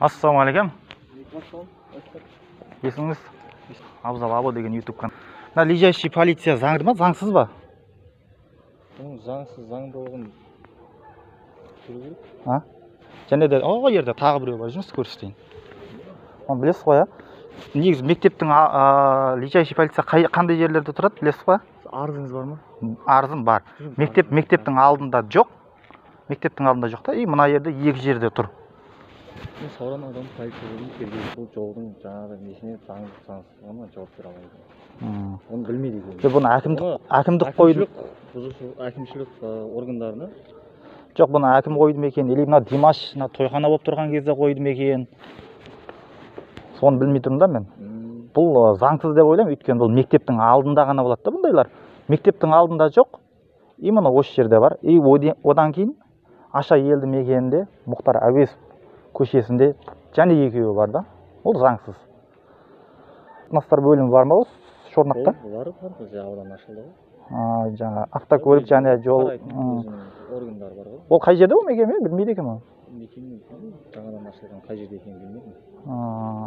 Ассалаумағалейкум. Есіңіз? Абзал Або деген YouTube канал. Мына лежащий полиция заңды ма, заңсыз ба? Заңсыз, заңды болған жүру керек. Және де о жерде тағы біреу бар, жұмыс көрсетейін. Оны білесіз ғой, а? Негізі мектептің лежащий полиция қандай жерлерде тұрады, білесіз ғой? Арызыңыз бар ма? Арызым бар. Мектептің алдында жоқ. Мектептің алдында жоқ та, мына жерде екі жерде тұр. Мен сауран адам полициядан келген бұл жолдың жаңағы несіне заңсыздығына жауап бере алмайды. Оны білмейді екен. Бұны әкімдік қойды. Әкімшілік органдарына. Жоқ, бұны әкім қойды ма екен, или мына Димаш тойхана болып тұрған кезде қойды ма екен. Соны білмей тұрмын да мен. Бұл заңсыз деп ойлаймын, өйткені бұл мектептің алдында ғана болады да бұндайлар. Мектептің алдында жоқ, именно осы жерде бар. И одан кейін Аша елді мекенінде Мұхтар Әуезов көшесінде және екеуі бар да. Ол заңсыз. Қатынастар бөлімі бар ма осы Шорнақта? Бар, аудан ашылды. Жаңа автокөлік және жол органдар бар ғой. Ол қай жерде ол мекеме? Білмейді екенмін. Мекеме жаңадан ашылған қай жерде екенін білмедім.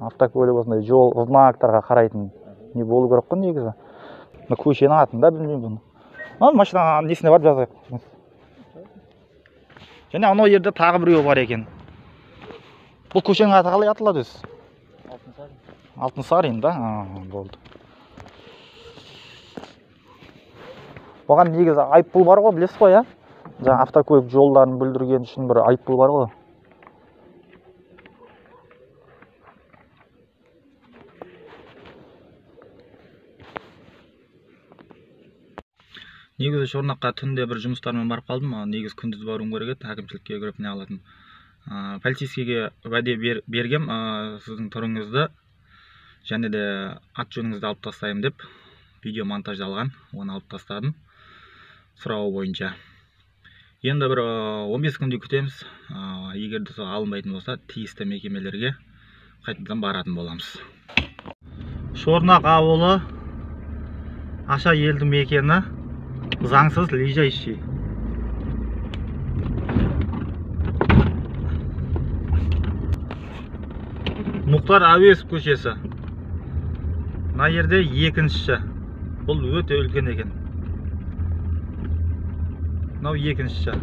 Автокөлік осындай жол знактарға қарайтын не болу керек қой негізі. Көшенің атын да білмеймін бұны. Машина несіне барып жазайық. Және анау жерде тағы біреу бар екен. Бұл көшенің аты қалай аталады өзі? Алтынсарин да? Болды. Оған негізі айыппұл бар ғой, білесіз ғой, а? Жаңа автокөлік жолдарын бүлдірген үшін бір айыппұл бар ғой. Негізі Шорнаққа түнде бір жұмыстармен барып қалдым. Негізі күндіз баруым керек еді, әкімшілікке кіріп не алатын. Полицейскийге уәде бергем, сіздің тұрыңызды және де ат жөніңізді алып тастаймын деп видео монтаждалған, оны алып тастадым сұрауы бойынша. Енді бір 15 күнде күтеміз. Егер де алынбайтын болса, тиісті мекемелерге қайтадан баратын боламыз. Шорнақ ауылы Аша елді мекені заңсыз лежащий. Мұхтар Әуезов көшесі. Мына жерде екінші. Бұл өте үлкен екен. Мынау екінші.